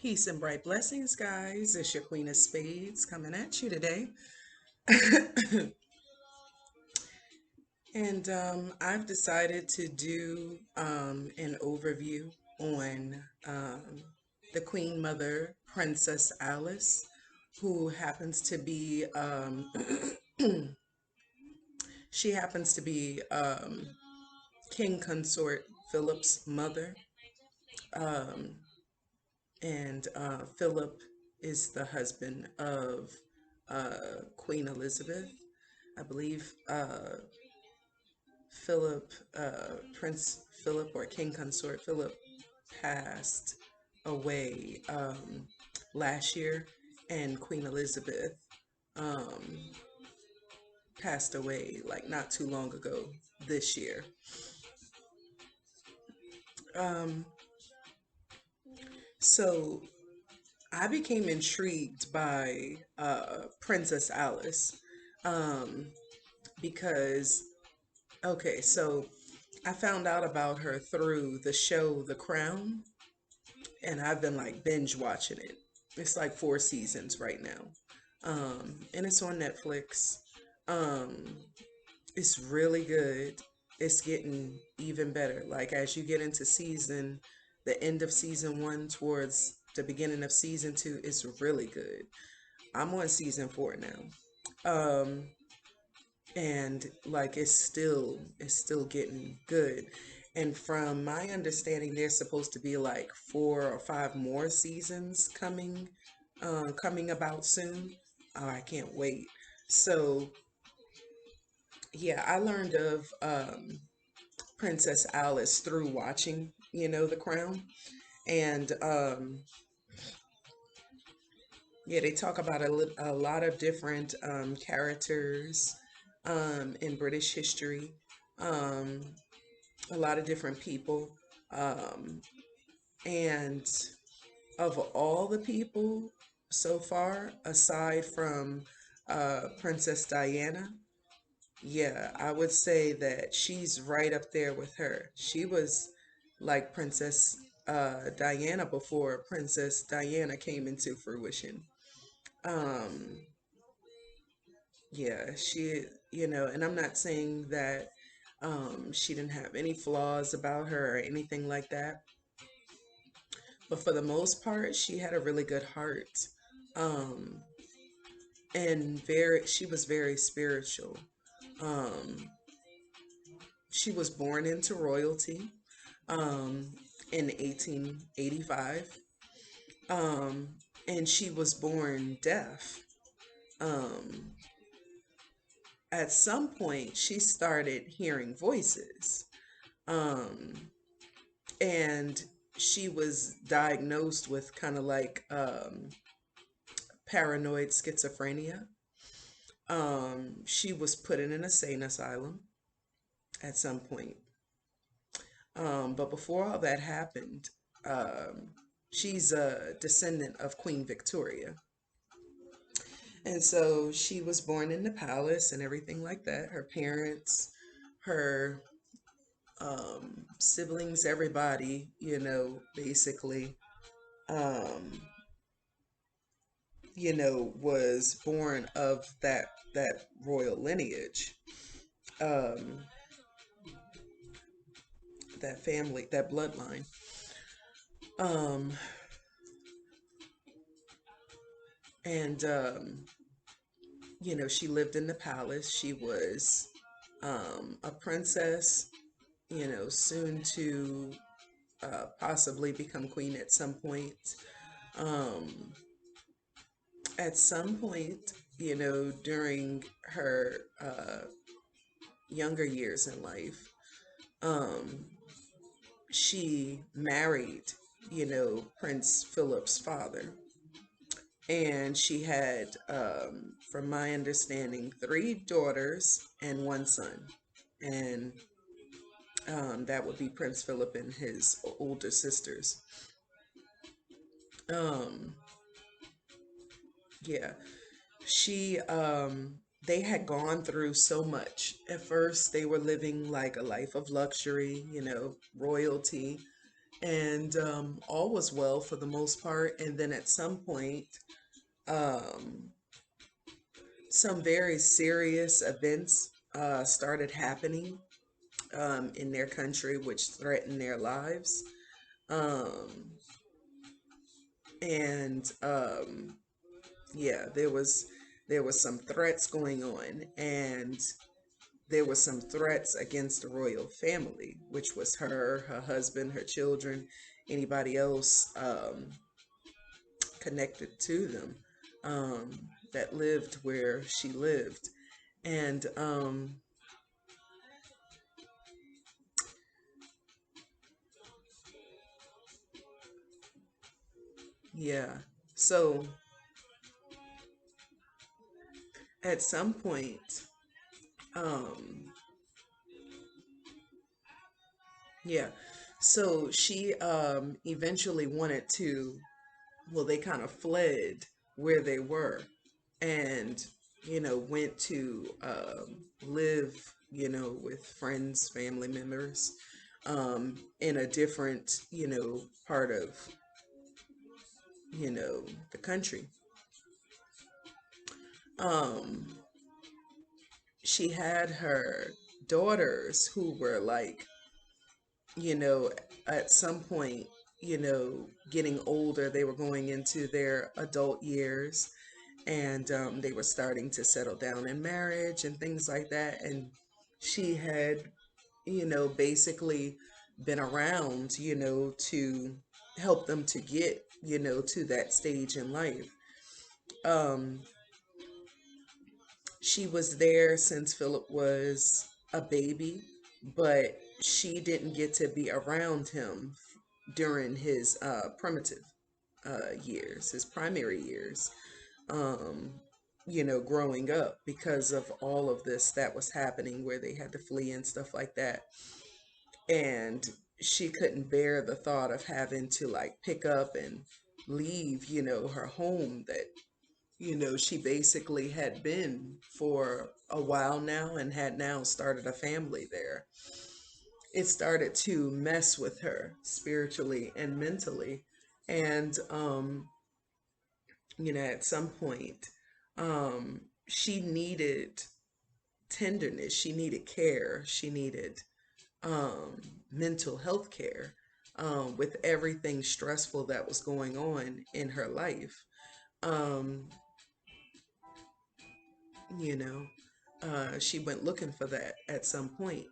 Peace and bright blessings, guys. It's your Queen of Spades coming at you today. And I've decided to do an overview on the Queen Mother, Princess Alice, who happens to be, she happens to be King Consort Philip's mother. Um, and Philip is the husband of Queen Elizabeth. I believe Prince Philip or King Consort Philip passed away last year, and Queen Elizabeth um, passed away like not too long ago this year. Um, so I became intrigued by Princess Alice um, because, okay, so I found out about her through the show The Crown, and I've been like binge watching it. It's like 4 seasons right now, and it's on Netflix. Um, it's really good. It's getting even better. Like as you get into the end of season one towards the beginning of season two, it's really good. I'm on season four now. And like it's still getting good. And from my understanding, there's supposed to be like 4 or 5 more seasons coming about soon. Oh, I can't wait. So yeah, I learned of Princess Alice through watching, The Crown. And yeah, they talk about a lot of different characters in British history, um, a lot of different people. Um, and of all the people so far, aside from Princess Diana, yeah, I would say that she's right up there with her. She was like Princess Diana before Princess Diana came into fruition. Um, yeah, and I'm not saying that she didn't have any flaws about her or anything like that, but for the most part, she had a really good heart. Um, and she was very spiritual. Um, she was born into royalty um, in 1885, um, and she was born deaf. Um, at some point, she started hearing voices, um, and she was diagnosed with kind of like paranoid schizophrenia. She was put in an insane asylum at some point. But before all that happened, um, she's a descendant of Queen Victoria. And so she was born in the palace and everything like that. Her parents, her siblings, everybody, basically, um, was born of that royal lineage, um, that family, that bloodline. Um, and she lived in the palace. She was a princess, soon to possibly become queen at some point. Um, at some point, during her younger years in life, um, she married, Prince Philip's father. And she had, from my understanding, 3 daughters and 1 son. And that would be Prince Philip and his older sisters. Um, yeah, they had gone through so much. At first, they were living like a life of luxury, royalty. and all was well for the most part. And then at some point, um, some very serious events started happening in their country, which threatened their lives. Um, and yeah, there was some threats going on, and there was some threats against the royal family, which was her husband, her children, anybody else connected to them that lived where she lived. And yeah, so at some point, um, yeah, so she eventually wanted to, well, they kind of fled where they were, and went to live with friends, family members, in a different part of the country. um she had her daughters who were like, you know at some point, getting older. They were going into their adult years, and they were starting to settle down in marriage and things like that. And she had, basically been around, to help them to get, to that stage in life. Um, she was there since Philip was a baby, but she didn't get to be around him during his primitive years, his primary years, um, growing up, because of all of this that was happening where they had to flee and stuff like that. And she couldn't bear the thought of having to like pick up and leave, her home that, she basically had been for a while now and had now started a family there. It started to mess with her spiritually and mentally. And, at some point, she needed tenderness, she needed care, she needed um, mental health care, with everything stressful that was going on in her life. Um, you know, she went looking for that at some point.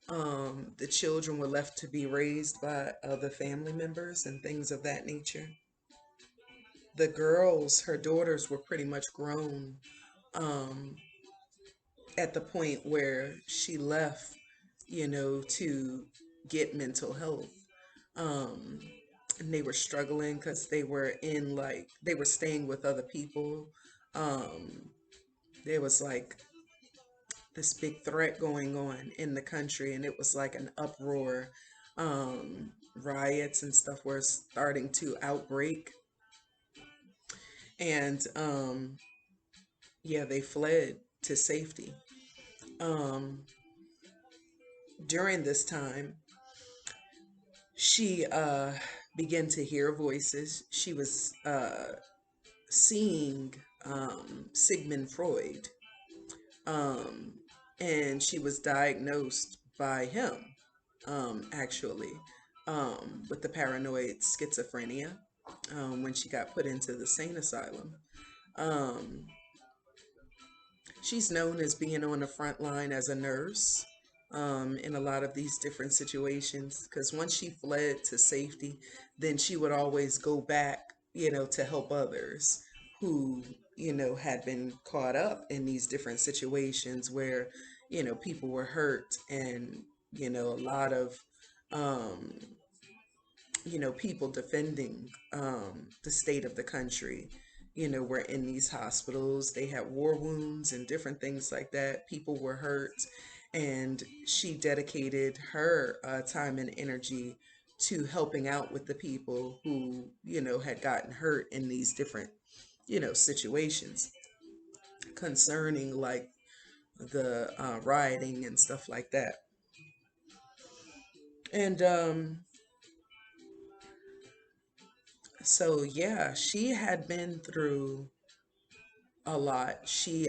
The children were left to be raised by other family members and things of that nature. The girls, her daughters, were pretty much grown um, at the point where she left, to get mental health. Um, and they were struggling because they were in like, they were staying with other people. Um, there was like this big threat going on in the country, and it was like an uproar. Riots and stuff were starting to outbreak, and yeah, they fled to safety. Um, During this time, she began to hear voices. She was seeing Sigmund Freud, um, and she was diagnosed by him, actually, with the paranoid schizophrenia, when she got put into the sane asylum. Um, she's known as being on the front line as a nurse, in a lot of these different situations, because once she fled to safety, then she would always go back, to help others who, had been caught up in these different situations where, people were hurt, and, a lot of, um, people defending the state of the country, were in these hospitals. They had war wounds and different things like that. People were hurt, and she dedicated her time and energy to helping out with the people who, had gotten hurt in these different, situations concerning like the rioting and stuff like that. And So yeah, she had been through a lot. She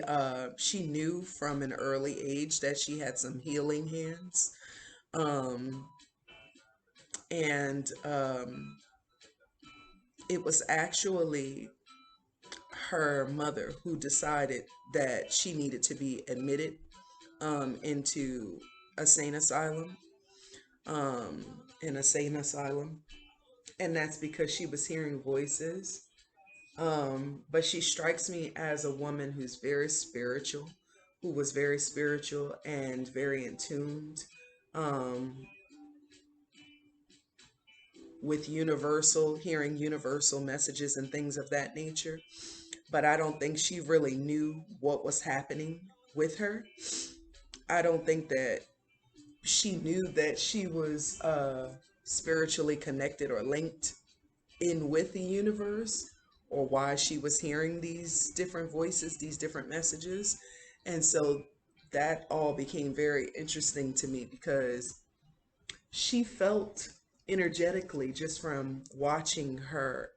knew from an early age that she had some healing hands. Um and it was actually her mother who decided that she needed to be admitted into a sane asylum, um, in a sane asylum, and that's because she was hearing voices. But she strikes me as a woman who's very spiritual, who was very spiritual and very in tuned um, with universal, hearing universal messages and things of that nature. But I don't think she really knew what was happening with her. I don't think that she knew that she was spiritually connected or linked in with the universe, or why she was hearing these different voices, these different messages. And so that all became very interesting to me because she felt energetically just from watching her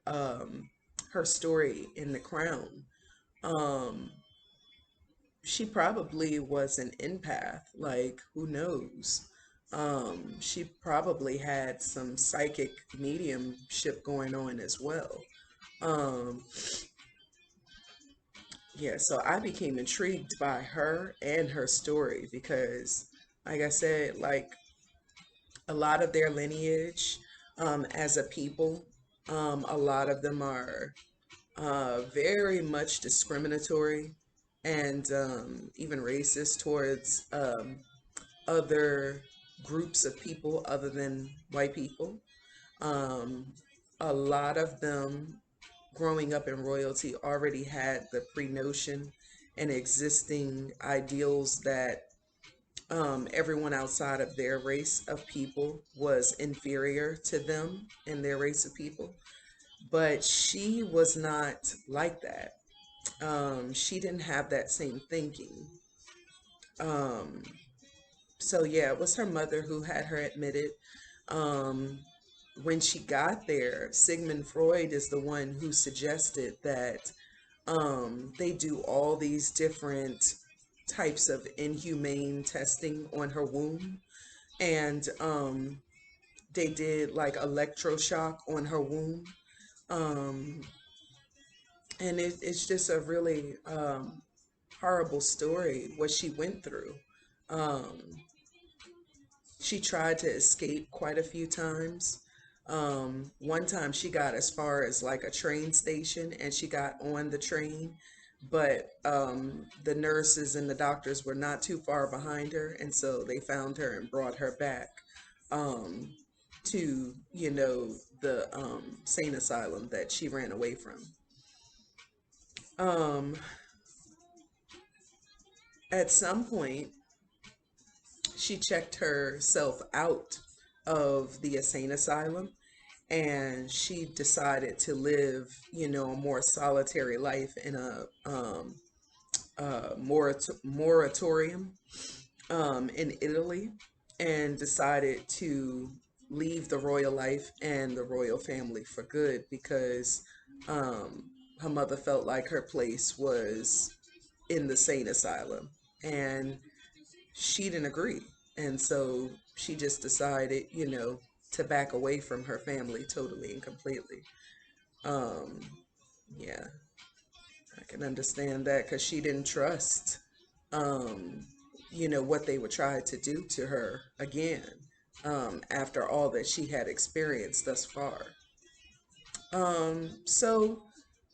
story in The Crown. Um, she probably was an empath, like who knows? She probably had some psychic mediumship going on as well. Um, yeah, so I became intrigued by her and her story because, like I said, like a lot of their lineage, as a people, a lot of them are very much discriminatory and even racist towards other groups of people other than white people. Um, a lot of them growing up in royalty already had the pre-notion and existing ideals that everyone outside of their race of people was inferior to them and their race of people. But she was not like that. She didn't have that same thinking. Um, so yeah, it was her mother who had her admitted. Um, when she got there, Sigmund Freud is the one who suggested that they do all these different types of inhumane testing on her womb. And they did like electroshock on her womb. Um, and it's just a really horrible story what she went through. Um, she tried to escape quite a few times. One time she got as far as like a train station and she got on the train, but the nurses and the doctors were not too far behind her, and so they found her and brought her back um, to, the sane asylum that she ran away from. Um, at some point, she checked herself out of the insane asylum and she decided to live, a more solitary life in a moratorium in Italy, and decided to leave the royal life and the royal family for good because um, her mother felt like her place was in the sane asylum. And she didn't agree. And so she just decided, to back away from her family totally and completely. Um, yeah, I can understand that because she didn't trust, um, what they would try to do to her again after all that she had experienced thus far.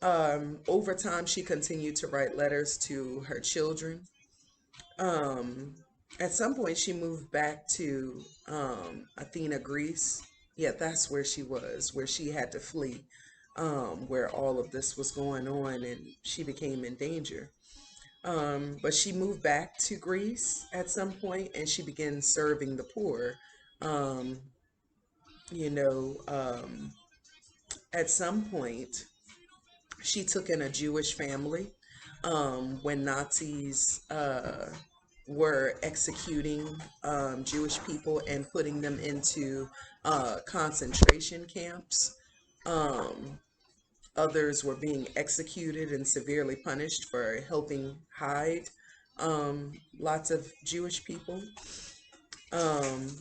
Over time, she continued to write letters to her children. Um, at some point, she moved back to Athena, Greece. Yeah, that's where she was, where she had to flee, where all of this was going on, and she became in danger. But she moved back to Greece at some point, and she began serving the poor. Um, you know, um, at some point, she took in a Jewish family when Nazis were executing Jewish people and putting them into concentration camps. Um, others were being executed and severely punished for helping hide lots of Jewish people. Um,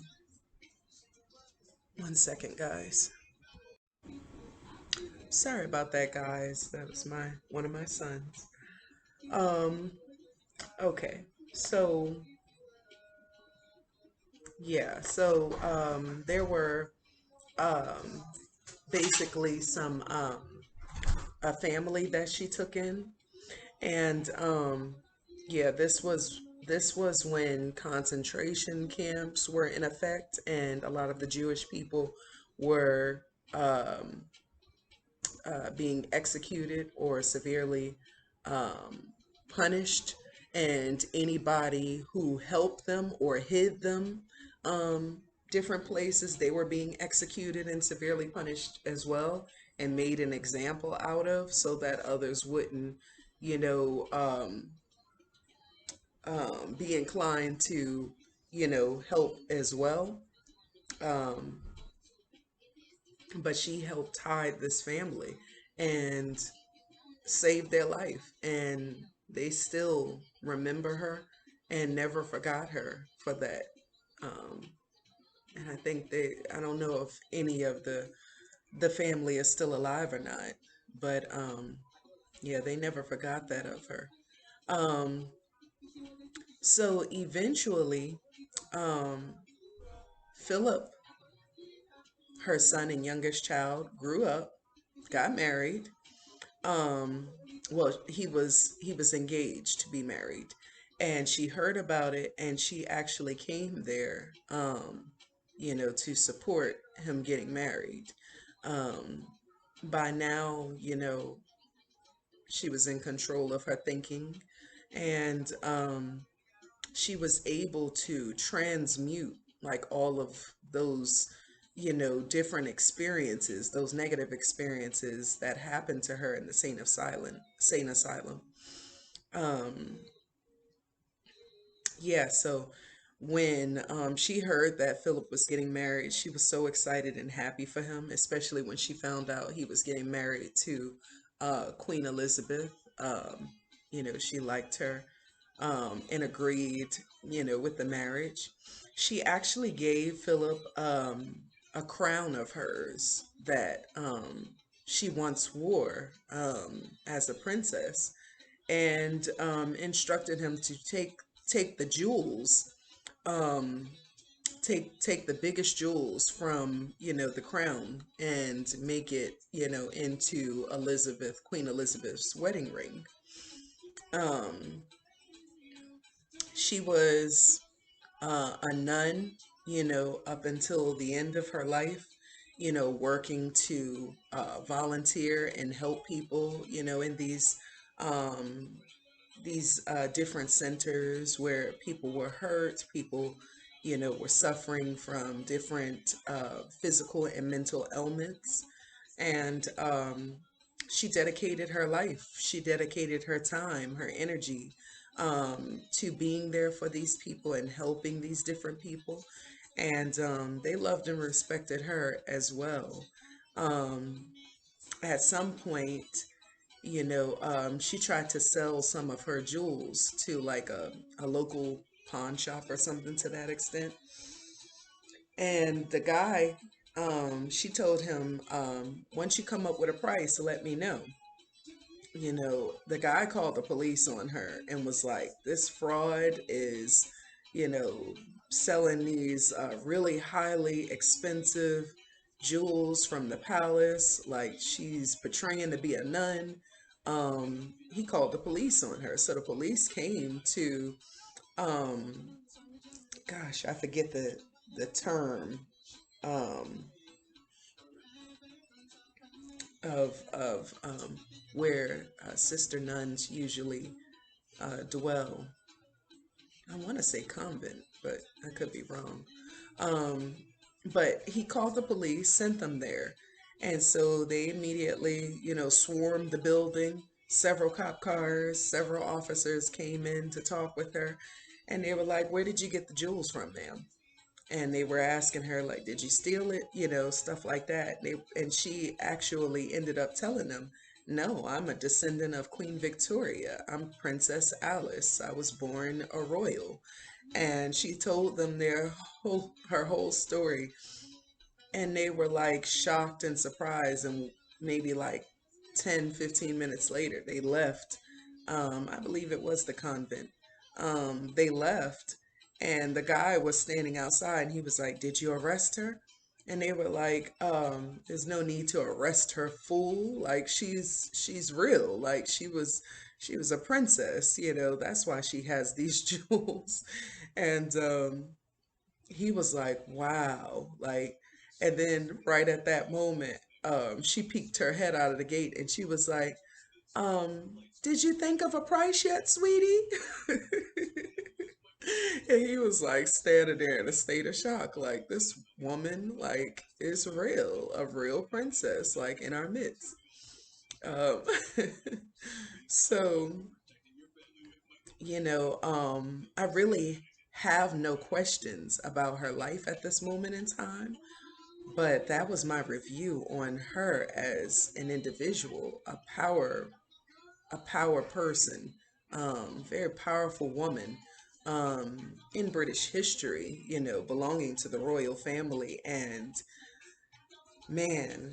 one second, guys. Sorry about that, guys. That was my one of my sons. Um, okay. So yeah, so there were um, basically some a family that she took in, and yeah, this was when concentration camps were in effect, and a lot of the Jewish people were um, being executed or severely um, punished, and anybody who helped them or hid them different places, they were being executed and severely punished as well, and made an example out of, so that others wouldn't, you know, be inclined to, help as well. Um, but she helped hide this family and saved their life, and they still remember her and never forgot her for that. Um, and I don't know if any of the family is still alive or not, but yeah, they never forgot that of her. Um, so eventually, um, Philip, her son and youngest child, grew up, got married. um well, he was engaged to be married, and she heard about it, and she actually came there, to support him getting married. By now, she was in control of her thinking, and she was able to transmute like all of those, different experiences, those negative experiences that happened to her in the sane asylum. um yeah, so when she heard that Philip was getting married, she was so excited and happy for him, especially when she found out he was getting married to Queen Elizabeth. She liked her, and agreed, with the marriage. She actually gave Philip a crown of hers that she once wore as a princess, and instructed him to take the jewels, um, take the biggest jewels from, the crown, and make it, into Queen Elizabeth's wedding ring. Um, she was a nun, up until the end of her life, working to volunteer and help people, in these different centers where people were hurt, people, were suffering from different physical and mental ailments. And she dedicated her life, she dedicated her time, her energy, to being there for these people and helping these different people. And they loved and respected her as well. Um, at some point, she tried to sell some of her jewels to like a local pawn shop or something to that extent. And the guy, she told him, once you come up with a price, let me know. The guy called the police on her and was like, this fraud is, you know, selling these really highly expensive jewels from the palace. Like, she's portraying to be a nun. He called the police on her. So the police came to, um, gosh, I forget the term, um, of where sister nuns usually dwell. I want to say convent, but I could be wrong. Um, but he called the police, sent them there. And so they immediately, swarmed the building. Several cop cars, several officers came in to talk with her. And they were like, where did you get the jewels from, ma'am? And they were asking her, like, did you steal it? Stuff like that. And she actually ended up telling them No, I'm a descendant of Queen Victoria. I'm Princess Alice. I was born a royal. And she told them her whole story, and they were like shocked and surprised, and maybe like 10, 15 minutes later they left. I believe it was the convent. They left, and the guy was standing outside, and he was like, did you arrest her? And they were like, there's no need to arrest her, fool. Like, she's real. Like, she was a princess, that's why she has these jewels. And he was like, wow. Like, and then right at that moment, she peeked her head out of the gate, and she was like, did you think of a price yet, sweetie? And he was like standing there in a state of shock, like, this woman, like, is real, a real princess, like, in our midst. Um, so, I really have no questions about her life at this moment in time. But that was my review on her as an individual, a power person, very powerful woman, in British history, belonging to the royal family. And man,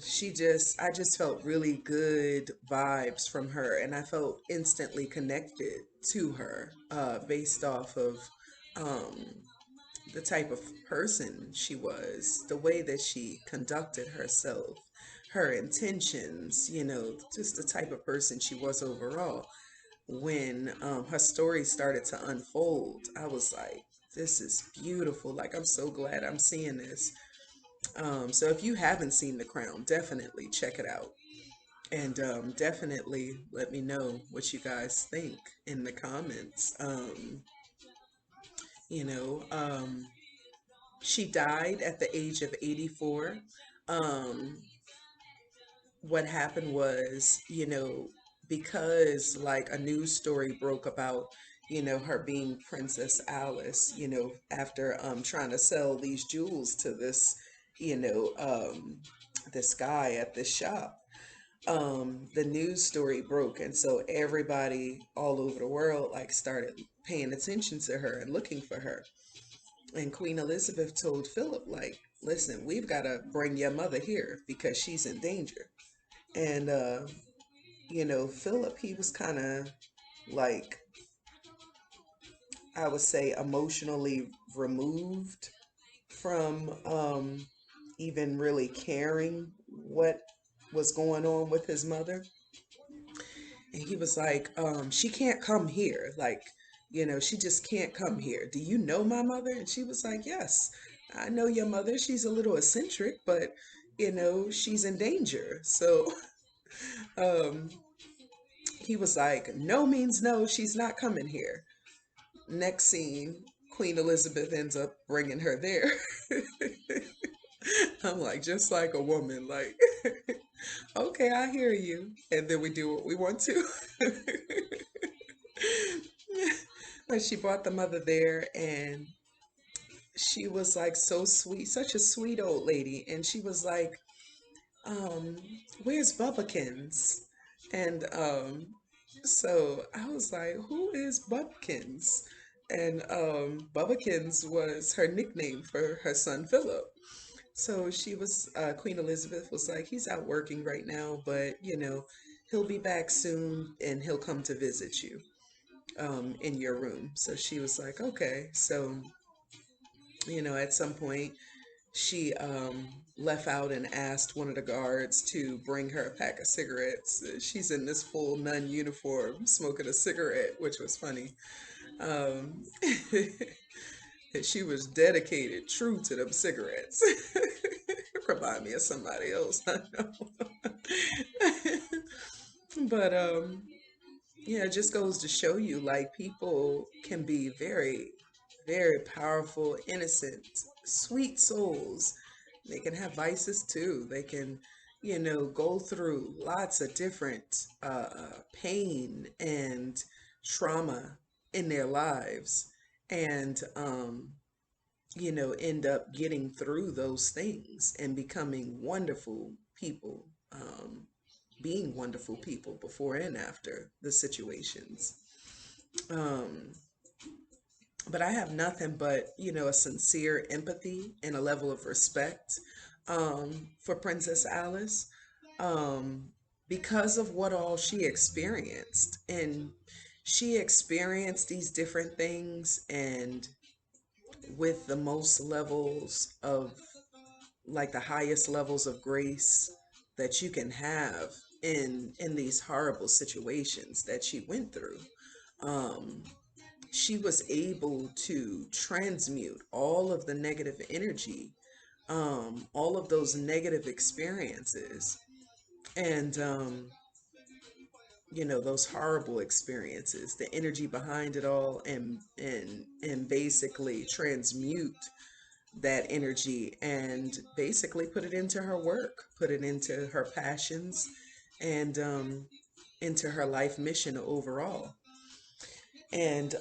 I just felt really good vibes from her, and I felt instantly connected to her, based off of, um, the type of person she was, the way that she conducted herself, her intentions, just the type of person she was overall. When her story started to unfold, I was like, this is beautiful. Like, I'm so glad I'm seeing this. So if you haven't seen The Crown, definitely check it out. And definitely let me know what you guys think in the comments. You know, um, She died at the age of 84. Um, what happened was, because like a news story broke about, her being Princess Alice, after trying to sell these jewels to you know, um, this guy at this shop. The news story broke, and so everybody all over the world like started paying attention to her and looking for her. And Queen Elizabeth told Philip, like, listen, we've got to bring your mother here because she's in danger. And, Philip, he was kind of like, I would say, emotionally removed from even really caring what was going on with his mother. And he was like, she can't come here. Like, she just can't come here. Do you know my mother? And she was like, yes, I know your mother. She's a little eccentric, but, she's in danger. So um, he was like, no means no, she's not coming here. Next scene, Queen Elizabeth ends up bringing her there. I'm like, just like a woman, like, okay, I hear you. And then we do what we want to. But she brought the mother there, and she was like so sweet, such a sweet old lady. And she was like, um, where's Bubbakins? And so I was like, who is Bubbakins? And Bubbakins was her nickname for her son Philip. So Queen Elizabeth was like, he's out working right now, but he'll be back soon and he'll come to visit you in your room. So she was like, okay. So, at some point, she left out and asked one of the guards to bring her a pack of cigarettes. She's in this full nun uniform smoking a cigarette, which was funny. Um, she was dedicated, true to them cigarettes. Remind me of somebody else, I know. But yeah, it just goes to show you, like, people can be very, very powerful, innocent, sweet souls. They can have vices too. They can, go through lots of different pain and trauma in their lives, and end up getting through those things and becoming wonderful people. being wonderful people before and after the situations. Um, but I have nothing but, a sincere empathy and a level of respect for Princess Alice, um, because of what all she experienced. And she experienced these different things, and with the most levels of, like, the highest levels of grace that you can have in these horrible situations that she went through. Um, she was able to transmute all of the negative energy, all of those negative experiences, and those horrible experiences, the energy behind it all, and basically transmute that energy and basically put it into her work, put it into her passions, and into her life mission overall. And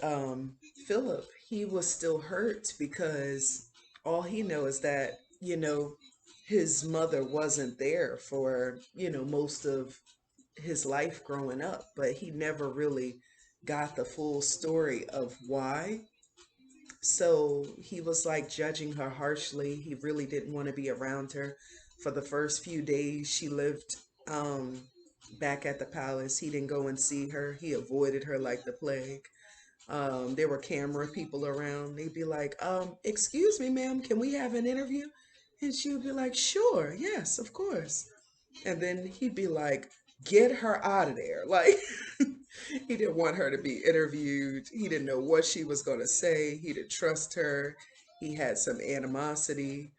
Philip, he was still hurt because all he knows is that, his mother wasn't there for, most of his life growing up, but he never really got the full story of why. So he was like judging her harshly. He really didn't want to be around her. For the first few days she lived back at the palace, he didn't go and see her. He avoided her like the plague. There were camera people around. They'd be like, excuse me, ma'am, can we have an interview? And she would be like, sure, yes, of course. And then he'd be like, get her out of there. Like, he didn't want her to be interviewed. He didn't know what she was going to say. He didn't trust her. He had some animosity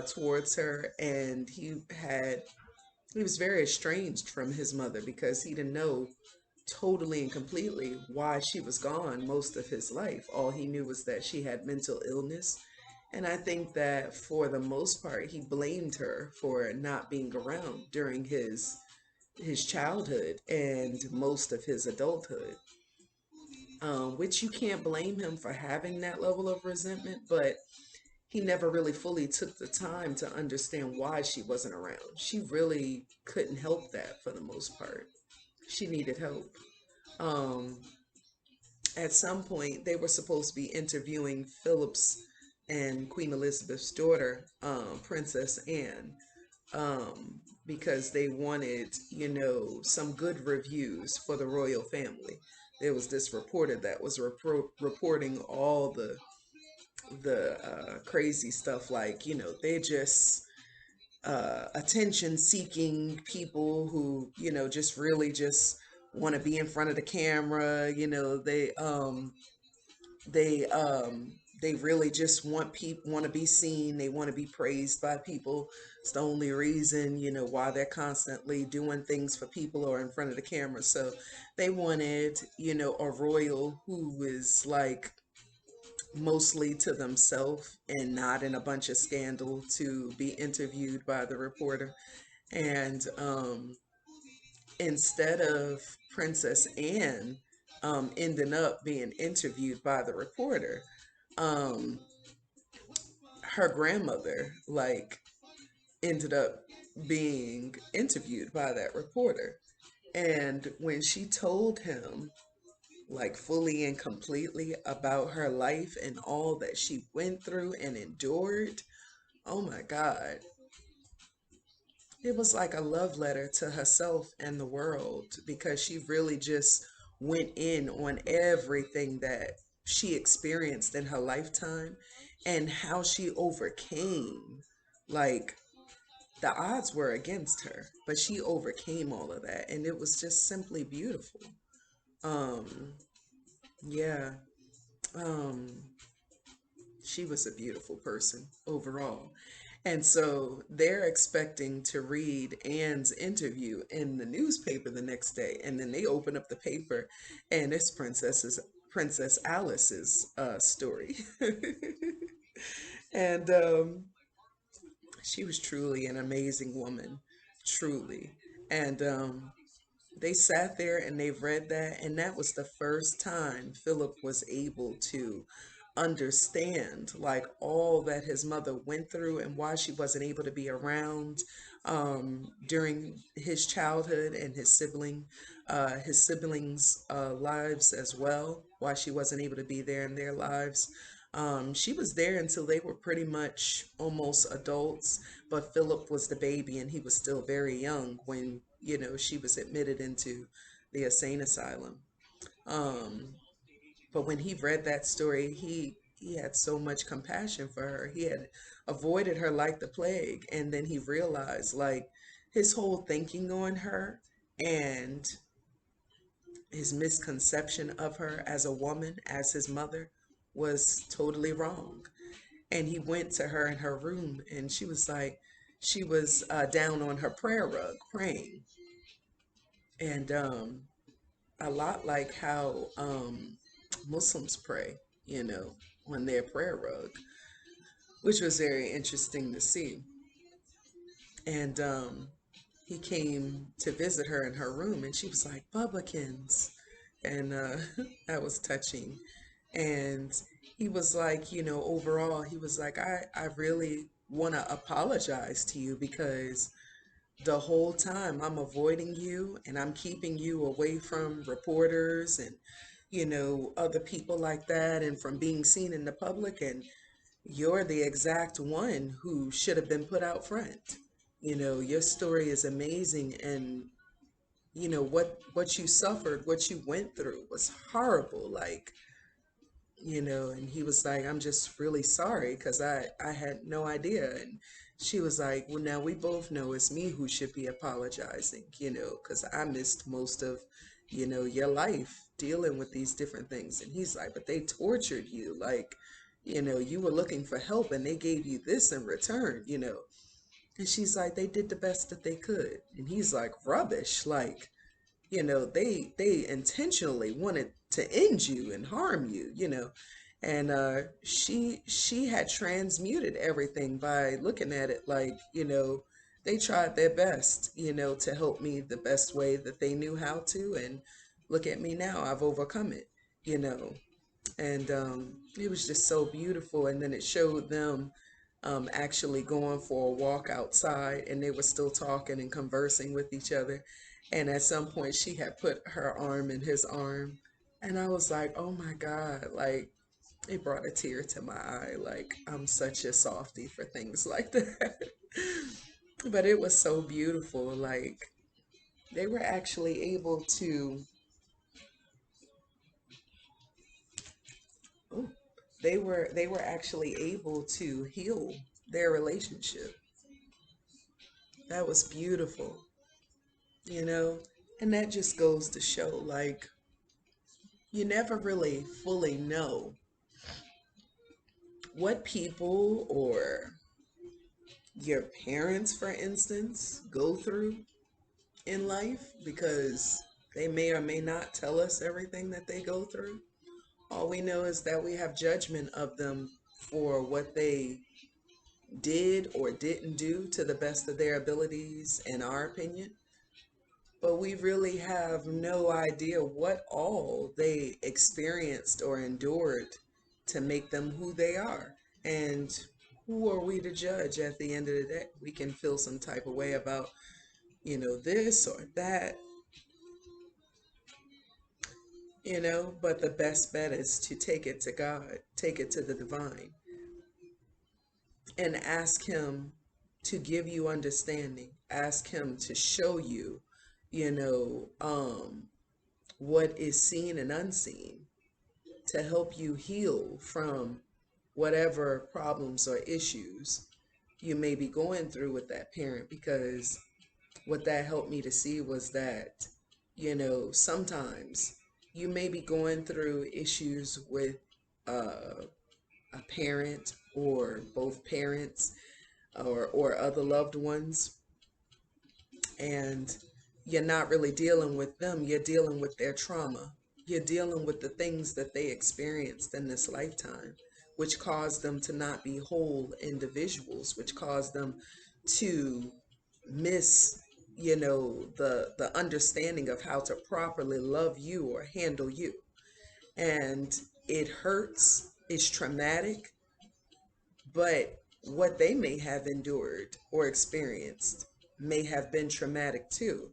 towards her. And he was very estranged from his mother because he didn't know totally and completely why she was gone most of his life. All he knew was that she had mental illness. And I think that for the most part, he blamed her for not being around during his childhood and most of his adulthood. Which you can't blame him for having that level of resentment, but he never really fully took the time to understand why she wasn't around. She really couldn't help that for the most part. She needed help. Um, at some point, they were supposed to be interviewing Philip's and Queen Elizabeth's daughter, Princess Anne, because they wanted, some good reviews for the royal family. There was this reporter that was reporting all the crazy stuff, like, they just attention seeking people who, just really just want to be in front of the camera. They really just want to be seen. They want to be praised by people. It's the only reason, why they're constantly doing things for people or in front of the camera. So they wanted, a royal who was like mostly to themselves and not in a bunch of scandal to be interviewed by the reporter. And instead of Princess Anne ending up being interviewed by the reporter, um, her grandmother, like, ended up being interviewed by that reporter. And when she told him, like, fully and completely about her life and all that she went through and endured, oh my God, it was like a love letter to herself and the world, because she really just went in on everything that she experienced in her lifetime and how she overcame. Like, the odds were against her, but she overcame all of that, and it was just simply beautiful. Um, yeah. Um, she was a beautiful person overall. And so they're expecting to read Anne's interview in the newspaper the next day. And then they open up the paper, and it's Princess Alice's story. And she was truly an amazing woman, truly. And they sat there and they read that, and that was the first time Philip was able to understand like all that his mother went through and why she wasn't able to be around during his childhood and his siblings lives as well, why she wasn't able to be there in their lives. She was there until they were pretty much almost adults, but Philip was the baby and he was still very young when, she was admitted into the insane asylum. Um, but when he read that story, he had so much compassion for her. He had avoided her like the plague, and then he realized like his whole thinking on her and his misconception of her as a woman, as his mother, was totally wrong. And he went to her in her room, and she was down on her prayer rug praying, and a lot like how Muslims pray, on their prayer rug, which was very interesting to see. And he came to visit her in her room, and she was like, Bubbakins. And that was touching. And he was like, overall, he was like, I really want to apologize to you because the whole time I'm avoiding you and I'm keeping you away from reporters and other people like that and from being seen in the public, and you're the exact one who should have been put out front. Your story is amazing, and what you suffered, what you went through was horrible, like, and he was like, I'm just really sorry because I had no idea. And she was like, well, now we both know it's me who should be apologizing, because I missed most of, your life dealing with these different things. And he's like, but they tortured you. Like, you were looking for help and they gave you this in return. And she's like, they did the best that they could. And he's like, rubbish. Like, they intentionally wanted to end you and harm you. And she had transmuted everything by looking at it like, they tried their best, to help me the best way that they knew how to. And look at me now, I've overcome it, you know. And it was just so beautiful. And then it showed them actually going for a walk outside, and they were still talking and conversing with each other. And at some point, she had put her arm in his arm, and I was like, "Oh my God!" Like, it brought a tear to my eye. Like, I'm such a softie for things like that. But it was so beautiful. Like, they were actually able to. Oh, they were actually able to heal their relationship. That was beautiful, you know? And that just goes to show like you never really fully know what people or your parents, for instance, go through in life because they may or may not tell us everything that they go through. All we know is that we have judgment of them for what they did or didn't do to the best of their abilities, in our opinion. But we really have no idea what all they experienced or endured to make them who they are. And who are we to judge at the end of the day? We can feel some type of way about, this or that, but the best bet is to take it to God, take it to the divine, and ask Him to give you understanding. Ask Him to show you, you know, um, what is seen and unseen to help you heal from whatever problems or issues you may be going through with that parent. Because what that helped me to see was that, sometimes you may be going through issues with a parent or both parents or other loved ones, and you're not really dealing with them, you're dealing with their trauma. You're dealing with the things that they experienced in this lifetime, which caused them to not be whole individuals, which caused them to miss, the understanding of how to properly love you or handle you. And it hurts, is traumatic, but what they may have endured or experienced may have been traumatic too,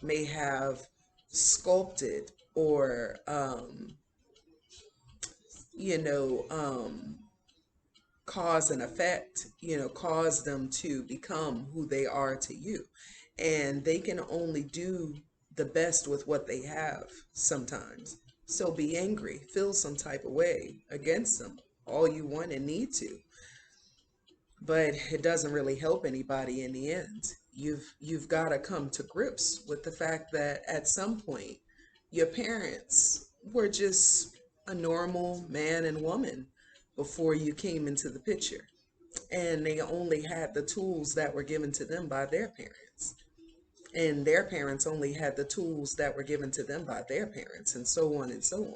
may have sculpted or, you know, cause and effect, cause them to become who they are to you. And they can only do the best with what they have sometimes. So be angry, feel some type of way against them all you want and need to, but it doesn't really help anybody in the end. You've got to come to grips with the fact that at some point your parents were just a normal man and woman before you came into the picture, and they only had the tools that were given to them by their parents, and their parents only had the tools that were given to them by their parents, and so on and so on.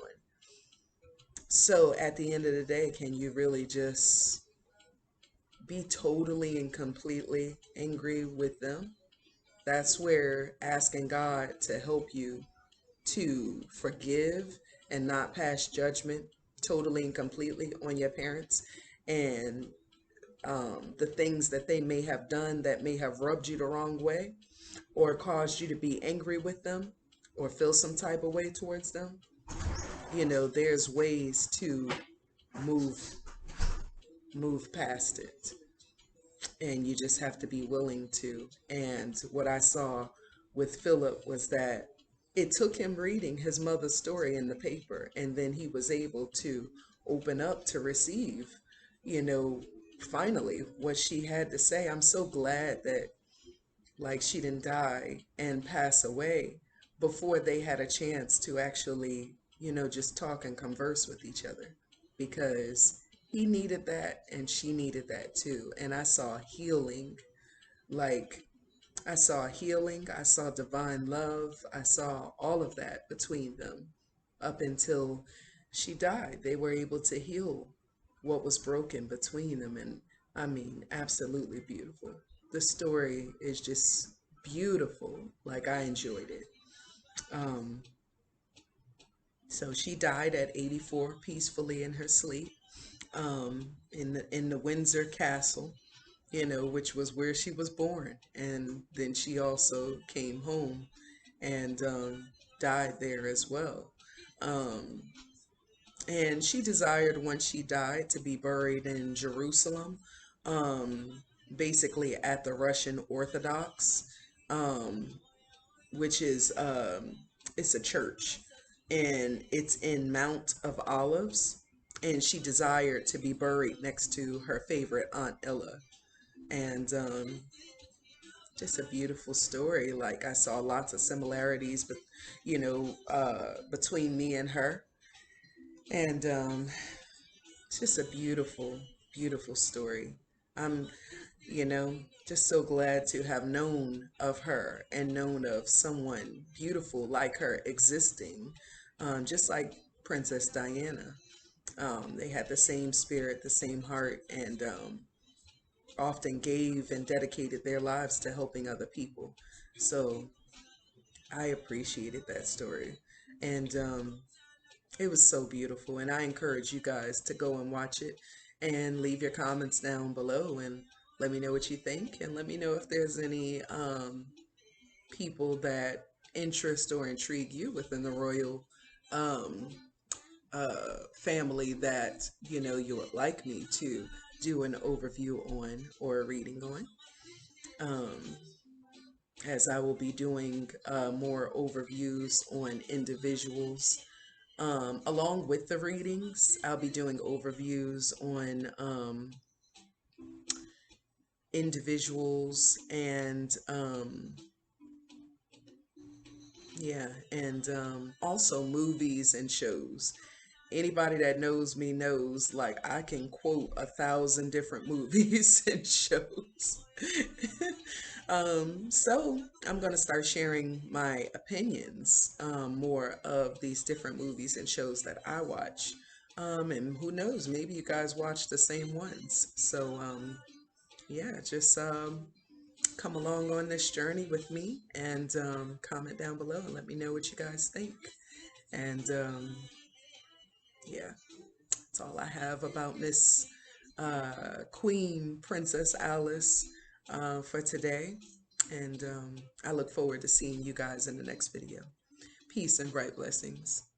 So at the end of the day, can you really just be totally and completely angry with them? That's where asking God to help you to forgive and not pass judgment totally and completely on your parents, and the things that they may have done that may have rubbed you the wrong way or caused you to be angry with them or feel some type of way towards them. There's ways to move move past it, and you just have to be willing to. And what I saw with Philip was that it took him reading his mother's story in the paper, and then he was able to open up to receive, you know, finally what she had to say. I'm so glad that, like, she didn't die and pass away before they had a chance to actually, just talk and converse with each other, because he needed that and she needed that too. And I saw healing. Like, I saw healing, I saw divine love, I saw all of that between them up until she died. They were able to heal what was broken between them. And I mean, absolutely beautiful. The story is just beautiful. Like, I enjoyed it. Um, so she died at 84 peacefully in her sleep, in the Windsor Castle, which was where she was born. And then she also came home and died there as well. Um, and she desired, when she died, to be buried in Jerusalem, um, basically at the Russian Orthodox, um, which is, it's a church, and it's in Mount of Olives. And she desired to be buried next to her favorite Aunt Ella. And just a beautiful story. Like, I saw lots of similarities, but between me and her. And it's just a beautiful, beautiful story. I'm, you know, just so glad to have known of her and known of someone beautiful like her existing, just like Princess Diana. They had the same spirit, the same heart, and often gave and dedicated their lives to helping other people. So I appreciated that story. And it was so beautiful. And I encourage you guys to go and watch it and leave your comments down below and let me know what you think. And let me know if there's any people that interest or intrigue you within the royal um, family that you would like me to do an overview on or a reading on. Um, as I will be doing more overviews on individuals. Along with the readings, I'll be doing overviews on individuals and yeah, and also movies and shows. Anybody that knows me knows, like, I can quote 1,000 different movies and shows. So I'm going to start sharing my opinions, more of these different movies and shows that I watch. And who knows, maybe you guys watch the same ones. So, yeah, just come along on this journey with me, and comment down below and let me know what you guys think. And yeah. That's all I have about Miss Queen Princess Alice for today. And I look forward to seeing you guys in the next video. Peace and bright blessings.